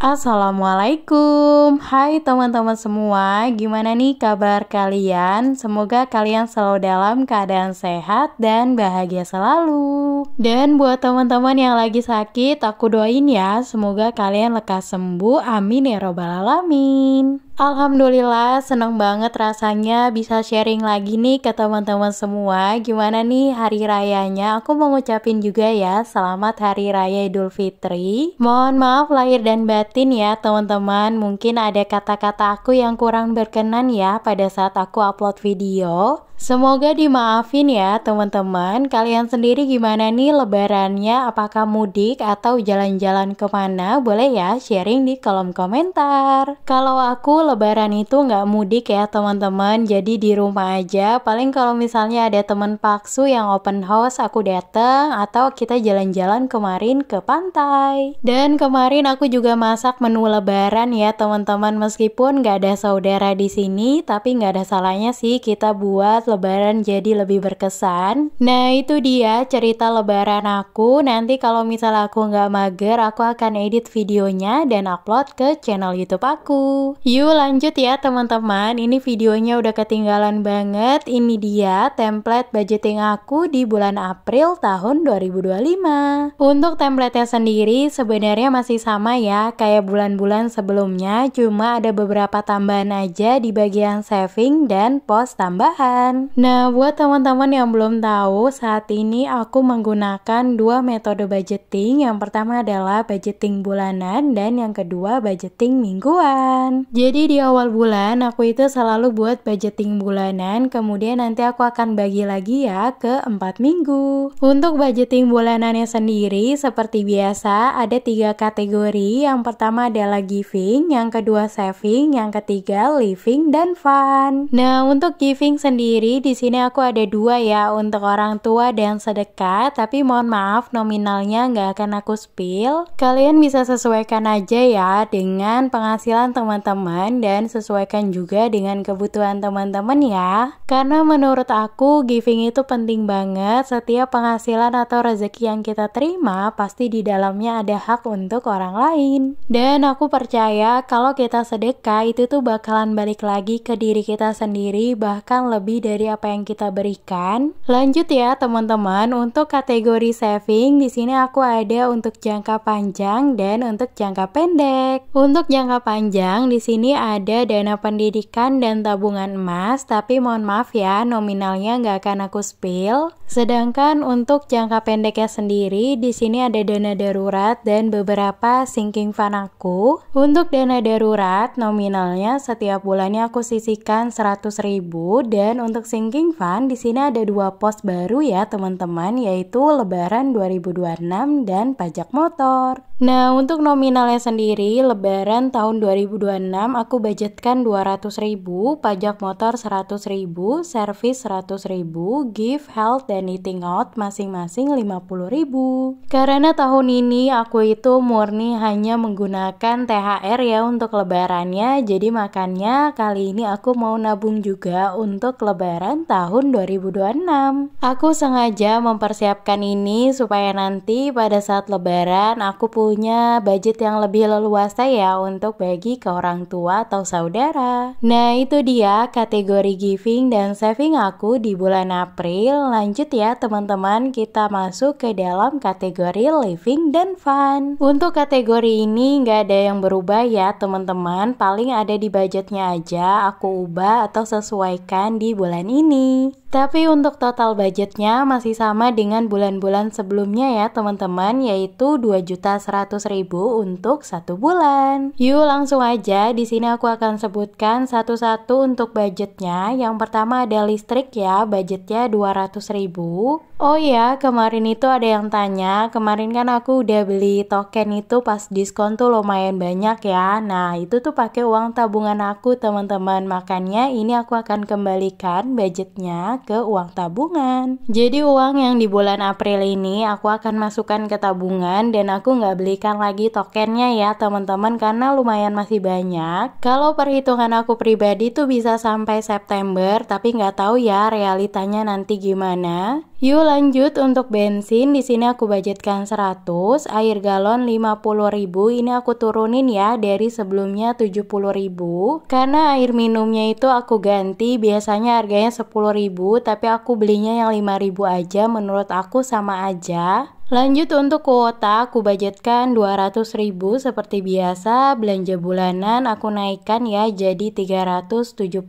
Assalamualaikum, hai teman-teman semua, gimana nih kabar kalian? Semoga kalian selalu dalam keadaan sehat dan bahagia selalu. Dan buat teman-teman yang lagi sakit, aku doain ya, semoga kalian lekas sembuh, amin ya robbal alamin. Alhamdulillah, seneng banget rasanya bisa sharing lagi nih ke teman-teman semua. Gimana nih hari rayanya? Aku mau ngucapin juga ya, selamat Hari Raya Idul Fitri. Mohon maaf lahir dan batin ya teman-teman. Mungkin ada kata-kata aku yang kurang berkenan ya pada saat aku upload video. Semoga dimaafin ya teman-teman. Kalian sendiri gimana nih lebarannya? Apakah mudik atau jalan-jalan kemana? Boleh ya sharing di kolom komentar. Kalau aku lebaran itu nggak mudik ya teman-teman, jadi di rumah aja. Paling kalau misalnya ada teman paksu yang open house aku dateng, atau kita jalan-jalan kemarin ke pantai. Dan kemarin aku juga masak menu lebaran ya teman-teman. Meskipun nggak ada saudara di sini, tapi nggak ada salahnya sih kita buat lebaran jadi lebih berkesan. Nah itu dia cerita lebaran aku. Nanti kalau misalnya aku nggak mager, aku akan edit videonya dan upload ke channel YouTube aku. Yuk lanjut ya teman-teman. Ini videonya udah ketinggalan banget. Ini dia template budgeting aku di bulan April tahun 2025. Untuk template-nya sendiri sebenarnya masih sama ya kayak bulan-bulan sebelumnya, cuma ada beberapa tambahan aja di bagian saving dan pos tambahan. Nah, buat teman-teman yang belum tahu, saat ini aku menggunakan dua metode budgeting. Yang pertama adalah budgeting bulanan dan yang kedua budgeting mingguan. Jadi di awal bulan aku itu selalu buat budgeting bulanan, kemudian nanti aku akan bagi lagi ya ke 4 minggu. Untuk budgeting bulanannya sendiri seperti biasa ada 3 kategori. Yang pertama adalah giving, yang kedua saving, yang ketiga living dan fun. Nah, untuk giving sendiri di sini aku ada 2 ya, untuk orang tua dan sedekah, tapi mohon maaf nominalnya nggak akan aku spill. Kalian bisa sesuaikan aja ya dengan penghasilan teman-teman dan sesuaikan juga dengan kebutuhan teman-teman ya. Karena menurut aku giving itu penting banget. Setiap penghasilan atau rezeki yang kita terima pasti di dalamnya ada hak untuk orang lain. Dan aku percaya kalau kita sedekah itu tuh bakalan balik lagi ke diri kita sendiri, bahkan lebih dari apa yang kita berikan. Lanjut ya teman-teman, untuk kategori saving di sini aku ada untuk jangka panjang dan untuk jangka pendek. Untuk jangka panjang di sini ada dana pendidikan dan tabungan emas, tapi mohon maaf ya nominalnya nggak akan aku spill. Sedangkan untuk jangka pendeknya sendiri di sini ada dana darurat dan beberapa sinking fund aku. Untuk dana darurat nominalnya setiap bulannya aku sisihkan 100.000, dan untuk sinking fund di sini ada 2 pos baru ya teman-teman, yaitu Lebaran 2026 dan pajak motor. Nah, untuk nominalnya sendiri Lebaran tahun 2026 aku budgetkan 200.000, pajak motor 100.000, servis 100.000, gift, health dan eating out masing-masing 50.000. Karena tahun ini aku itu murni hanya menggunakan THR ya untuk lebarannya, jadi makanya kali ini aku mau nabung juga untuk lebaran tahun 2026. Aku sengaja mempersiapkan ini supaya nanti pada saat lebaran aku punya budget yang lebih leluasa ya untuk bagi ke orang tua atau saudara. Nah itu dia kategori giving dan saving aku di bulan April. Lanjut ya teman-teman, kita masuk ke dalam kategori living dan fun. Untuk kategori ini nggak ada yang berubah ya teman-teman, paling ada di budgetnya aja aku ubah atau sesuaikan di bulan ini. Tapi untuk total budgetnya masih sama dengan bulan-bulan sebelumnya ya teman-teman, yaitu 2.100.000 untuk 1 bulan. Yuk langsung aja, di sini aku akan sebutkan satu-satu untuk budgetnya. Yang pertama ada listrik ya, budgetnya 200.000. Oh ya, kemarin itu ada yang tanya, kemarin kan aku udah beli token itu pas diskon tuh lumayan banyak ya. Nah itu tuh pakai uang tabungan aku teman-teman, makanya ini aku akan kembalikan budgetnya ke uang tabungan. Jadi uang yang di bulan April ini aku akan masukkan ke tabungan dan aku nggak belikan lagi tokennya ya teman-teman, karena lumayan masih banyak. Kalau perhitungan aku pribadi tuh bisa sampai September, tapi nggak tahu ya realitanya nanti gimana. Yuk lanjut, untuk bensin di sini aku budgetkan 100, air galon 50.000, ini aku turunin ya dari sebelumnya 70.000. Karena air minumnya itu aku ganti, biasanya harganya 10.000 tapi aku belinya yang 5.000 aja, menurut aku sama aja. Lanjut untuk kuota aku budgetkan 200.000 seperti biasa. Belanja bulanan aku naikkan ya jadi 370.000.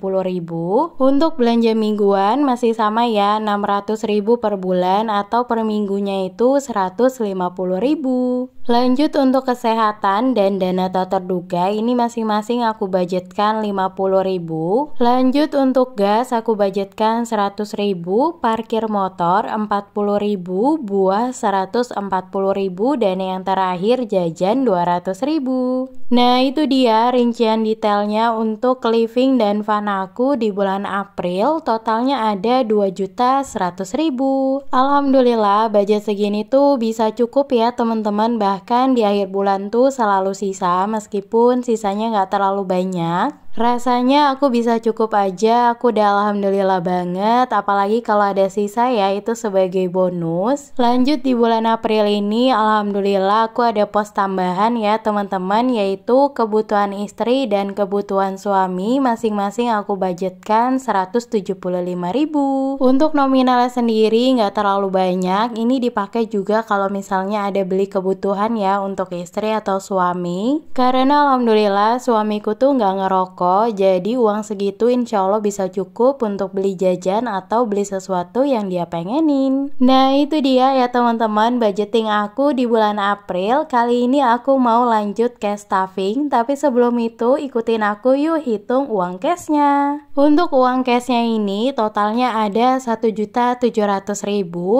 Untuk belanja mingguan masih sama ya, 600.000 per bulan atau per minggunya itu 150.000. Lanjut untuk kesehatan dan dana tak terduga, ini masing-masing aku budgetkan 50.000. Lanjut untuk gas aku budgetkan 100.000, parkir motor 40.000, buah 140.000, dan yang terakhir jajan 200.000. Nah itu dia rincian detailnya untuk living dan fun aku di bulan April. Totalnya ada 2.100.000. Alhamdulillah budget segini tuh bisa cukup ya teman-teman. Bahkan di akhir bulan tuh selalu sisa, meskipun sisanya nggak terlalu banyak. Rasanya aku bisa cukup aja, aku udah alhamdulillah banget. Apalagi kalau ada sisa ya, itu sebagai bonus. Lanjut di bulan April ini, alhamdulillah aku ada pos tambahan ya teman-teman, yaitu kebutuhan istri dan kebutuhan suami. Masing-masing aku budgetkan 175.000. Untuk nominalnya sendiri nggak terlalu banyak, ini dipakai juga kalau misalnya ada beli kebutuhan ya untuk istri atau suami. Karena alhamdulillah suamiku tuh nggak ngerokok, jadi uang segitu insya Allah bisa cukup untuk beli jajan atau beli sesuatu yang dia pengenin. Nah itu dia ya teman-teman budgeting aku di bulan April. Kali ini aku mau lanjut cash stuffing, tapi sebelum itu ikutin aku yuk hitung uang cashnya. Untuk uang cashnya ini totalnya ada 1.700.000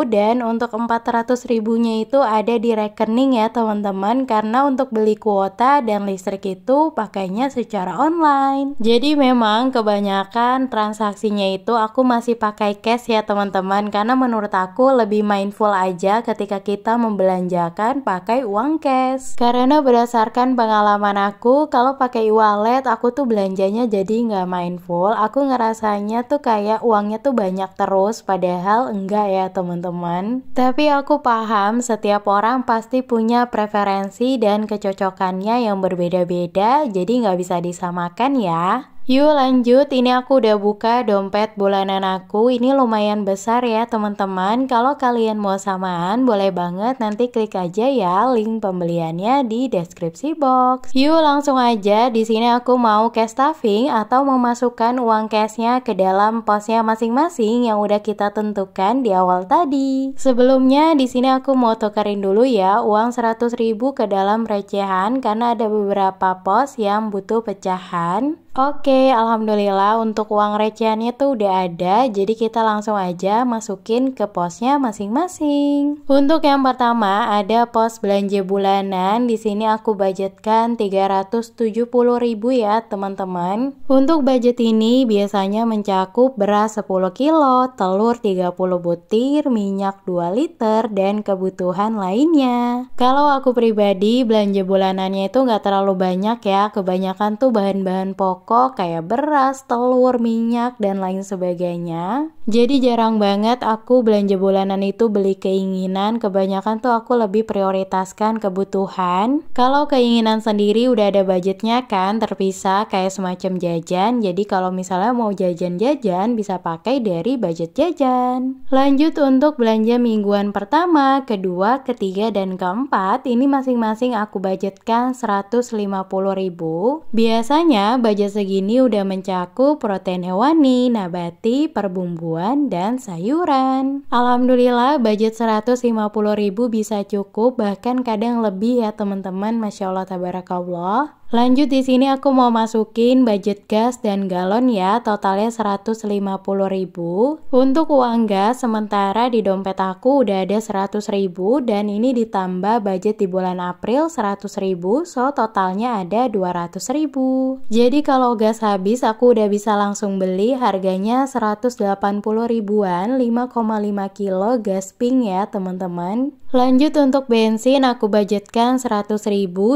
dan untuk 400.000 nya itu ada di rekening ya teman-teman, karena untuk beli kuota dan listrik itu pakainya secara online. Jadi memang kebanyakan transaksinya itu aku masih pakai cash ya teman-teman, karena menurut aku lebih mindful aja ketika kita membelanjakan pakai uang cash. Karena berdasarkan pengalaman aku, kalau pakai e-wallet aku tuh belanjanya jadi nggak mindful. Aku ngerasanya tuh kayak uangnya tuh banyak terus, padahal enggak ya teman-teman. Tapi aku paham setiap orang pasti punya preferensi dan kecocokannya yang berbeda-beda, jadi nggak bisa disamakan ya. Yuk lanjut, ini aku udah buka dompet bulanan aku. Ini lumayan besar ya teman-teman. Kalau kalian mau samaan boleh banget, nanti klik aja ya link pembeliannya di deskripsi box. Yuk langsung aja, di sini aku mau cash stuffing atau memasukkan uang cashnya ke dalam posnya masing-masing yang udah kita tentukan di awal tadi. Sebelumnya di sini aku mau tukerin dulu ya uang 100.000 ke dalam recehan, karena ada beberapa pos yang butuh pecahan. Oke, alhamdulillah untuk uang recehannya tuh udah ada, jadi kita langsung aja masukin ke posnya masing-masing. Untuk yang pertama ada pos belanja bulanan. Di sini aku budgetkan 370.000 ya teman-teman. Untuk budget ini biasanya mencakup beras 10 kilo, telur 30 butir, minyak 2 liter, dan kebutuhan lainnya. Kalau aku pribadi belanja bulanannya itu nggak terlalu banyak ya, kebanyakan tuh bahan-bahan pokok kayak beras, telur, minyak, dan lain sebagainya. Jadi jarang banget aku belanja bulanan itu beli keinginan. Kebanyakan tuh aku lebih prioritaskan kebutuhan. Kalau keinginan sendiri udah ada budgetnya kan, terpisah kayak semacam jajan. Jadi kalau misalnya mau jajan-jajan bisa pakai dari budget jajan. Lanjut untuk belanja mingguan pertama, kedua, ketiga, dan keempat. Ini masing-masing aku budgetkan 150.000. Biasanya budget segini udah mencakup protein hewani, nabati, perbumbuan, dan sayuran. Alhamdulillah budget 150.000 bisa cukup, bahkan kadang lebih ya teman-teman, Masya Allah tabarakallah. Lanjut di sini aku mau masukin budget gas dan galon ya, totalnya 150.000. Untuk uang gas sementara di dompet aku udah ada 100.000 dan ini ditambah budget di bulan April 100.000, so totalnya ada 200.000. Jadi kalau gas habis aku udah bisa langsung beli, harganya 180 ribuan, 5,5 kilo gas pink ya teman-teman. Lanjut untuk bensin aku budgetkan 100.000,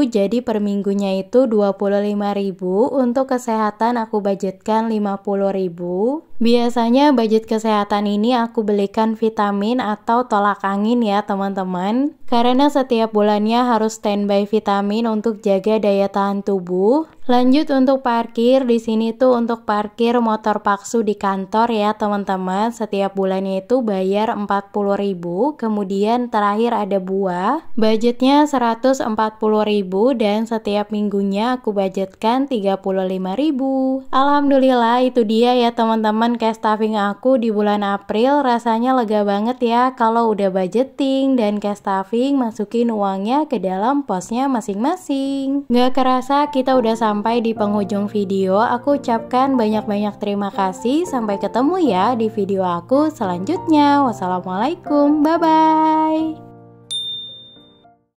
jadi per minggunya itu 25.000. Untuk kesehatan aku budgetkan 50.000. Biasanya budget kesehatan ini aku belikan vitamin atau tolak angin ya teman-teman. Karena setiap bulannya harus standby vitamin untuk jaga daya tahan tubuh. Lanjut untuk parkir, di sini tuh untuk parkir motor Paksu di kantor ya teman-teman. Setiap bulannya itu bayar 40.000. Kemudian terakhir ada buah, budgetnya 140.000 dan setiap minggunya aku budgetkan 35.000. Alhamdulillah itu dia ya teman-teman cash stuffing aku di bulan April. Rasanya lega banget ya kalau udah budgeting dan cash stuffing masukin uangnya ke dalam posnya masing-masing. Gak kerasa kita udah sampai di penghujung video. Aku ucapkan banyak-banyak terima kasih. Sampai ketemu ya di video aku selanjutnya. Wassalamualaikum, bye-bye.